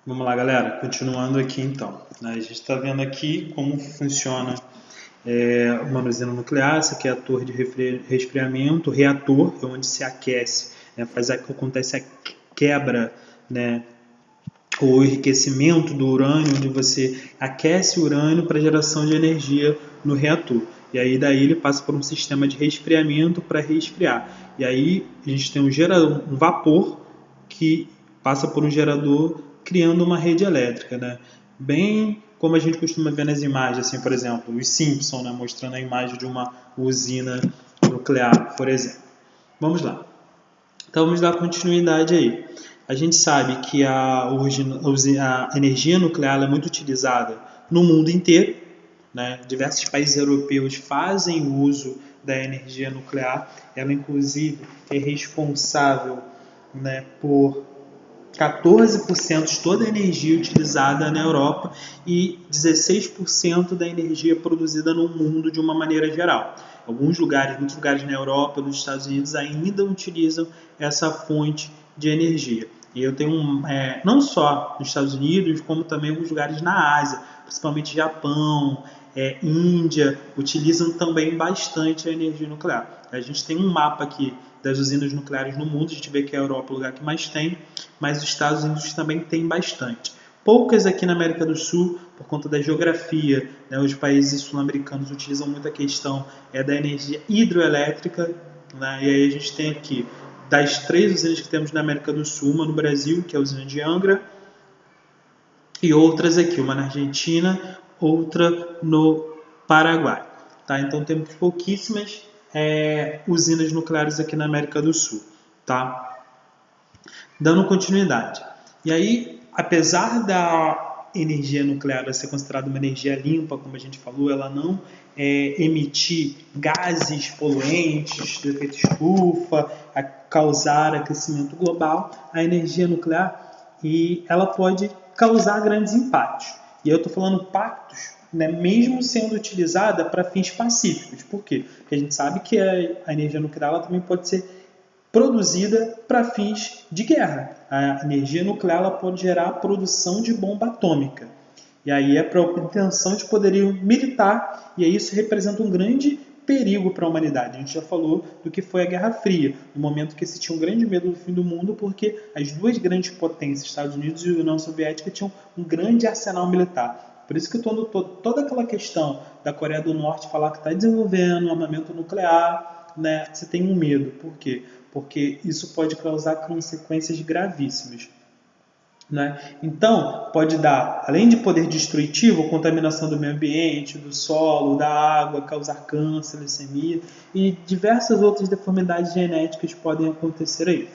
Vamos lá, galera. Continuando aqui, então. A gente está vendo aqui como funciona uma usina nuclear. Essa aqui é a torre de resfriamento, o reator, é onde se aquece, acontece a quebra, né, o enriquecimento do urânio, onde você aquece o urânio para geração de energia no reator. E aí daí ele passa por um sistema de resfriamento para resfriar. E aí a gente tem um vapor que passa por um gerador criando uma rede elétrica, né? Bem como a gente costuma ver nas imagens, assim, por exemplo, os Simpsons, né, mostrando a imagem de uma usina nuclear, por exemplo. Vamos lá. Então vamos dar continuidade aí. A gente sabe que a energia nuclear é muito utilizada no mundo inteiro, né? Diversos países europeus fazem uso da energia nuclear. Ela, inclusive, é responsável, né, por 14% de toda a energia utilizada na Europa e 16% da energia produzida no mundo de uma maneira geral. Muitos lugares na Europa e nos Estados Unidos ainda utilizam essa fonte de energia. E eu tenho não só nos Estados Unidos, como também alguns lugares na Ásia, principalmente Japão, Índia, utilizam também bastante a energia nuclear. A gente tem um mapa aqui das usinas nucleares no mundo, a gente vê que a Europa é o lugar que mais tem, mas os Estados Unidos também tem bastante. Poucas aqui na América do Sul, por conta da geografia, né, os países sul-americanos utilizam muito a questão da energia hidroelétrica, né, e aí a gente tem aqui, das 3 usinas que temos na América do Sul, uma no Brasil, que é a usina de Angra, e outras aqui, uma na Argentina, outra no Paraguai. Tá? Então temos pouquíssimas usinas nucleares aqui na América do Sul. Tá? Dando continuidade. E aí, apesar da energia nuclear ser considerada uma energia limpa, como a gente falou, ela não emitir gases poluentes do efeito estufa, a causar aquecimento global, a energia nuclear ela pode causar grandes impactos. E eu estou falando impactos, né, mesmo sendo utilizada para fins pacíficos. Por quê? Porque a gente sabe que a energia nuclear ela também pode ser produzida para fins de guerra. A energia nuclear ela pode gerar a produção de bomba atômica. E aí é para a obtenção de poderio militar, e aí isso representa um grande perigo para a humanidade. A gente já falou do que foi a Guerra Fria, no momento que se tinha um grande medo do fim do mundo, porque as duas grandes potências, Estados Unidos e União Soviética, tinham um grande arsenal militar. Por isso que toda aquela questão da Coreia do Norte falar que está desenvolvendo um armamento nuclear, né, você tem um medo. Por quê? Porque isso pode causar consequências gravíssimas. Né? Então, pode dar, além de poder destrutivo, contaminação do meio ambiente, do solo, da água, causar câncer, leucemia e diversas outras deformidades genéticas podem acontecer aí.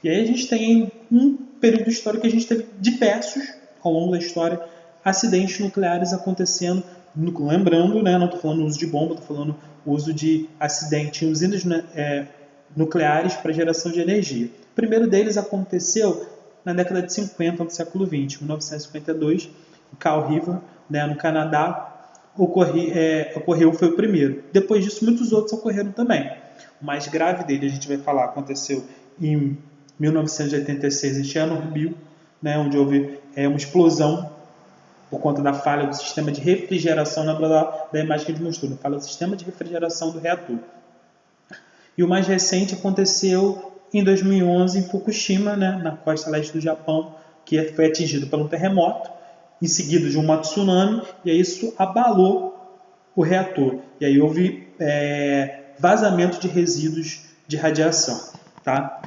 E aí a gente tem um período histórico que a gente teve diversos, ao longo da história, acidentes nucleares acontecendo, lembrando, né, não estou falando uso de bomba, estou falando uso de acidente em usinas nucleares para geração de energia. O primeiro deles aconteceu na década de 50 do século XX, 1952, em Fall River, né, no Canadá, foi o primeiro. Depois disso, muitos outros ocorreram também. O mais grave dele, a gente vai falar, aconteceu em 1986 em Chernobyl, né, onde houve uma explosão por conta da falha do sistema de refrigeração, da imagem que a gente mostrou, falha do sistema de refrigeração do reator. E o mais recente aconteceu em 2011 em Fukushima, né, na costa leste do Japão, que foi atingido por um terremoto, em seguida de um tsunami, e aí isso abalou o reator. E aí houve vazamento de resíduos de radiação. Tá?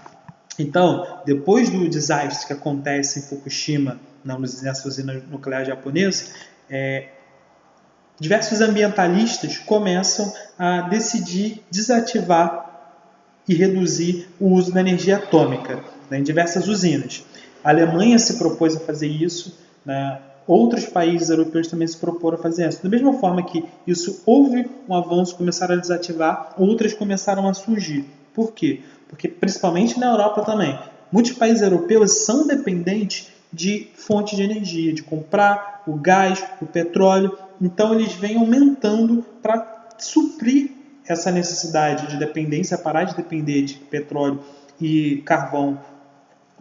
Então, depois do desastre que acontece em Fukushima, nessa usina nuclear japonesa, diversos ambientalistas começam a decidir desativar e reduzir o uso da energia atômica, né, em diversas usinas. A Alemanha se propôs a fazer isso, né, outros países europeus também se proporam a fazer isso. Da mesma forma que isso houve um avanço, começaram a desativar, outras começaram a surgir. Por quê? Porque principalmente na Europa também, muitos países europeus são dependentes de fontes de energia, de comprar o gás, o petróleo, então eles vêm aumentando para suprir essa necessidade de dependência, parar de depender de petróleo e carvão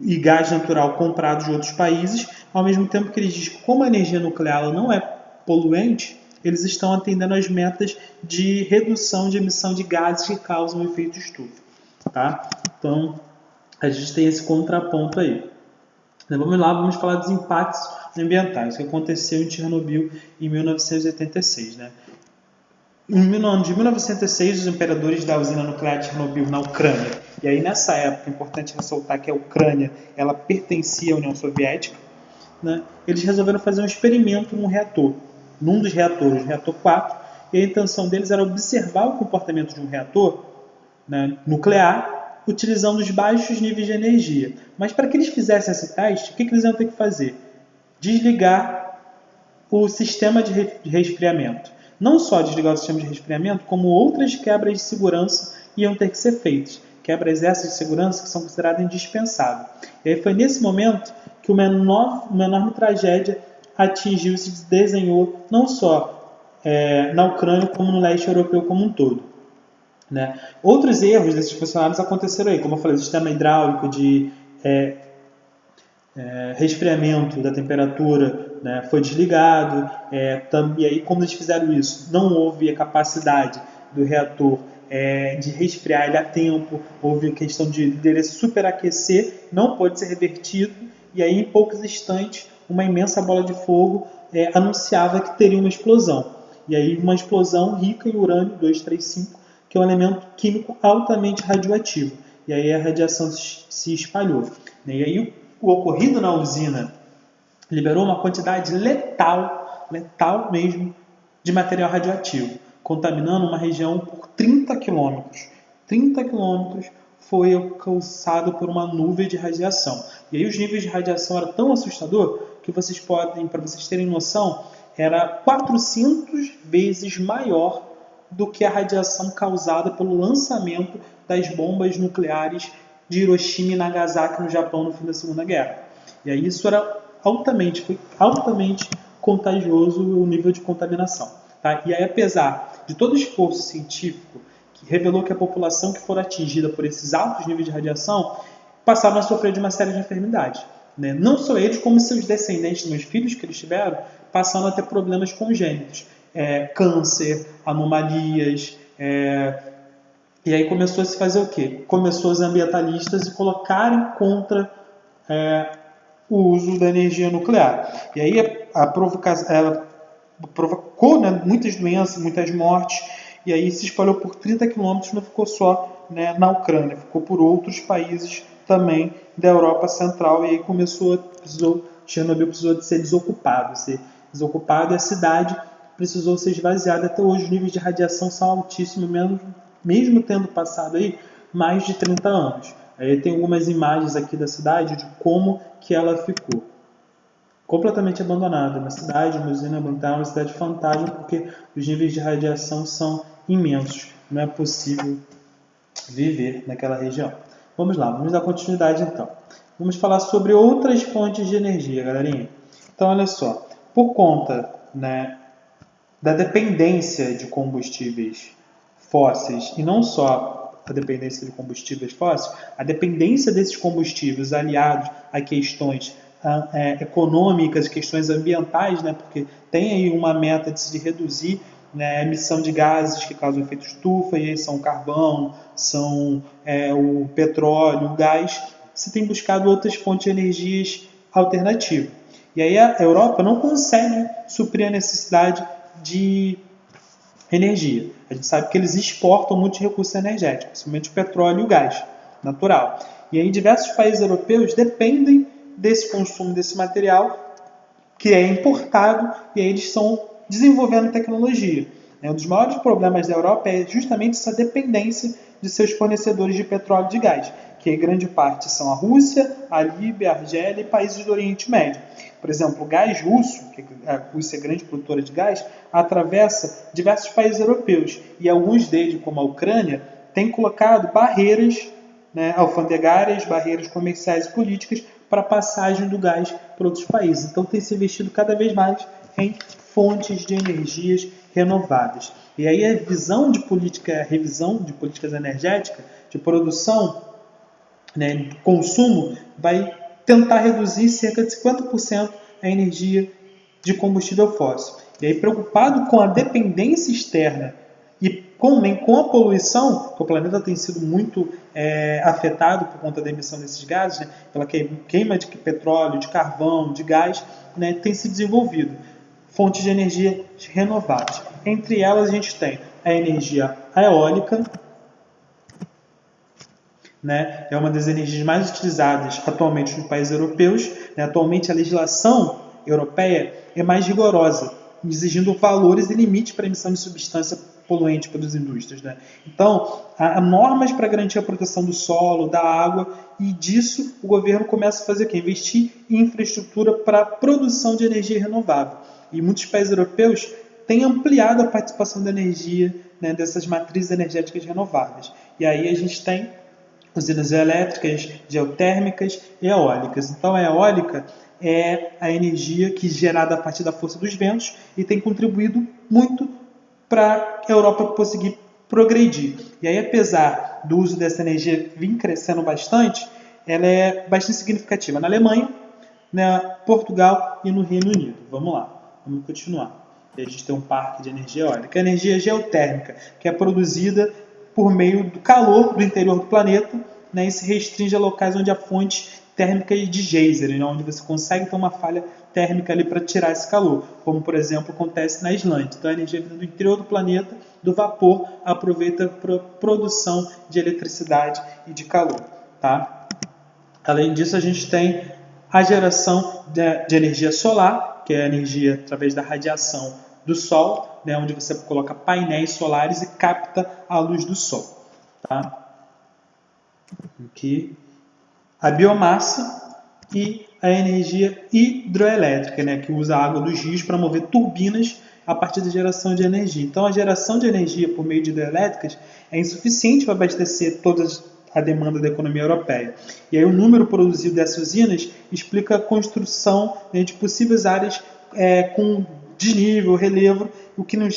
e gás natural comprado de outros países, ao mesmo tempo que eles dizem que como a energia nuclear ela não é poluente, eles estão atendendo às metas de redução de emissão de gases que causam efeito estufa. Tá? Então, a gente tem esse contraponto aí. Vamos lá, vamos falar dos impactos ambientais que aconteceu em Chernobyl em 1986. Né? No ano de 1906, os operadores da usina nuclear de Chernobyl na Ucrânia, e aí nessa época é importante ressaltar que a Ucrânia ela pertencia à União Soviética, né? Eles resolveram fazer um experimento num reator, num dos reatores, o reator 4, e a intenção deles era observar o comportamento de um reator, né, nuclear, utilizando os baixos níveis de energia. Mas para que eles fizessem esse teste, o que eles iam ter que fazer? Desligar o sistema de resfriamento. Não só desligar o sistema de resfriamento, como outras quebras de segurança iam ter que ser feitas. Quebras essas de segurança que são consideradas indispensáveis. E aí foi nesse momento que uma enorme tragédia atingiu e se desenhou não só na Ucrânia, como no leste europeu como um todo. Né? Outros erros desses funcionários aconteceram aí, como eu falei, o sistema hidráulico de resfriamento da temperatura, né, foi desligado, e aí como eles fizeram isso, não houve a capacidade do reator de resfriar ele a tempo, houve a questão de ele superaquecer, não pôde ser revertido, e aí em poucos instantes uma imensa bola de fogo anunciava que teria uma explosão, e aí uma explosão rica em urânio 235, que é um elemento químico altamente radioativo, e aí a radiação se espalhou, né, e aí o ocorrido na usina liberou uma quantidade letal mesmo, de material radioativo, contaminando uma região por 30 quilômetros. 30 quilômetros foi alcançado por uma nuvem de radiação. E aí os níveis de radiação eram tão assustadores que vocês podem, para vocês terem noção, era 400 vezes maior do que a radiação causada pelo lançamento das bombas nucleares de Hiroshima e Nagasaki no Japão no fim da Segunda Guerra. E aí isso foi altamente contagioso o nível de contaminação. Tá? E aí, apesar de todo o esforço científico que revelou que a população que for atingida por esses altos níveis de radiação passaram a sofrer de uma série de enfermidades. Né? Não só eles, como seus descendentes, meus filhos que eles tiveram, passando a ter problemas congênitos. Câncer, anomalias, e aí começou a se fazer o quê? Começou os ambientalistas a colocarem contra o uso da energia nuclear. E aí ela provocou, né, muitas doenças, muitas mortes, e aí se espalhou por 30 quilômetros, não ficou só, né, na Ucrânia, ficou por outros países também da Europa Central, e aí Chernobyl precisou de ser desocupado e a cidade precisou ser esvaziada. Até hoje os níveis de radiação são altíssimos, mesmo tendo passado aí mais de 30 anos. Aí tem algumas imagens aqui da cidade de como que ela ficou. Completamente abandonada. Uma cidade, uma usina abandonada, uma cidade fantasma, porque os níveis de radiação são imensos. Não é possível viver naquela região. Vamos lá, vamos dar continuidade então. Vamos falar sobre outras fontes de energia, galerinha. Então, olha só. Por conta, né, da dependência de combustíveis fósseis, e não só a dependência de combustíveis fósseis, a dependência desses combustíveis aliados a questões econômicas, questões ambientais, né, porque tem aí uma meta de se reduzir, né, a emissão de gases que causam efeito estufa, e aí são o carvão, são o petróleo, o gás. Você tem buscado outras fontes de energias alternativas. E aí a Europa não consegue suprir a necessidade de energia. A gente sabe que eles exportam muitos recursos energéticos, principalmente o petróleo e o gás natural. E aí diversos países europeus dependem desse consumo desse material que é importado, e aí eles estão desenvolvendo tecnologia. Um dos maiores problemas da Europa é justamente essa dependência de seus fornecedores de petróleo e de gás, que em grande parte são a Rússia, a Líbia, a Argélia e países do Oriente Médio. Por exemplo, o gás russo, que a Rússia é grande produtora de gás, atravessa diversos países europeus, e alguns deles, como a Ucrânia, têm colocado barreiras, né, alfandegárias, barreiras comerciais e políticas para a passagem do gás para outros países. Então tem se investido cada vez mais em fontes de energias renováveis. E aí a revisão de políticas energéticas, de produção, né, consumo, vai tentar reduzir cerca de 50% a energia de combustível fóssil. E aí, preocupado com a dependência externa e com a poluição, que o planeta tem sido muito afetado por conta da emissão desses gases, né, pela queima de petróleo, de carvão, de gás, né, tem se desenvolvido fontes de energia renováveis. Entre elas, a gente tem a energia eólica, né, é uma das energias mais utilizadas atualmente nos países europeus. Né, atualmente, a legislação europeia é mais rigorosa, exigindo valores e limites para a emissão de substância poluente pelas indústrias. Né? Então, há normas para garantir a proteção do solo, da água, e disso o governo começa a fazer o quê? Investir em infraestrutura para a produção de energia renovável. E muitos países europeus têm ampliado a participação da energia, né, dessas matrizes energéticas renováveis. E aí a gente tem usinas elétricas, geotérmicas e eólicas. Então, a eólica é a energia que é gerada a partir da força dos ventos e tem contribuído muito para a Europa conseguir progredir. E aí, apesar do uso dessa energia vir crescendo bastante, ela é bastante significativa na Alemanha, né, Portugal e no Reino Unido. Vamos lá, vamos continuar. E a gente tem um parque de energia eólica. A energia geotérmica, que é produzida por meio do calor do interior do planeta, né, e se restringe a locais onde há fontes térmicas de geyser, né, onde você consegue ter uma falha térmica ali para tirar esse calor, como por exemplo acontece na Islândia. Então a energia vinda do interior do planeta, do vapor, aproveita para produção de eletricidade e de calor. Tá? Além disso, a gente tem a geração de energia solar, que é a energia através da radiação do Sol, né, onde você coloca painéis solares e capta a luz do Sol. Tá? Aqui, a biomassa e a energia hidroelétrica, né, que usa a água dos rios para mover turbinas a partir da geração de energia. Então, a geração de energia por meio de hidrelétricas é insuficiente para abastecer toda a demanda da economia europeia. E aí o número produzido dessas usinas explica a construção, né, de possíveis áreas com desnível, relevo, o que não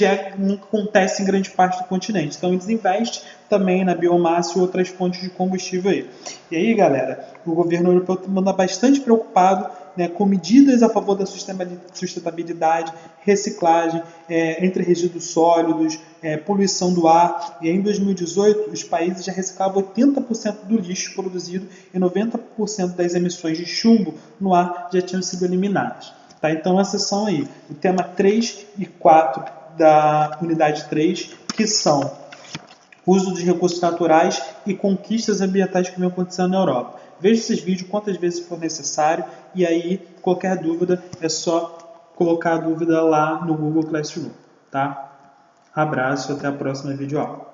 acontece em grande parte do continente. Então, eles investem também na biomassa e outras fontes de combustível aí. E aí, galera, o governo europeu anda bastante preocupado, né, com medidas a favor da sustentabilidade, reciclagem, entre resíduos sólidos, poluição do ar. E aí, em 2018, os países já reciclavam 80% do lixo produzido e 90% das emissões de chumbo no ar já tinham sido eliminadas. Tá? Então, essas são aí o tema 3 e 4 da unidade 3, que são uso de recursos naturais e conquistas ambientais que vem acontecendo na Europa. Veja esses vídeos quantas vezes for necessário e aí, qualquer dúvida, é só colocar a dúvida lá no Google Classroom. Tá? Abraço e até a próxima videoaula.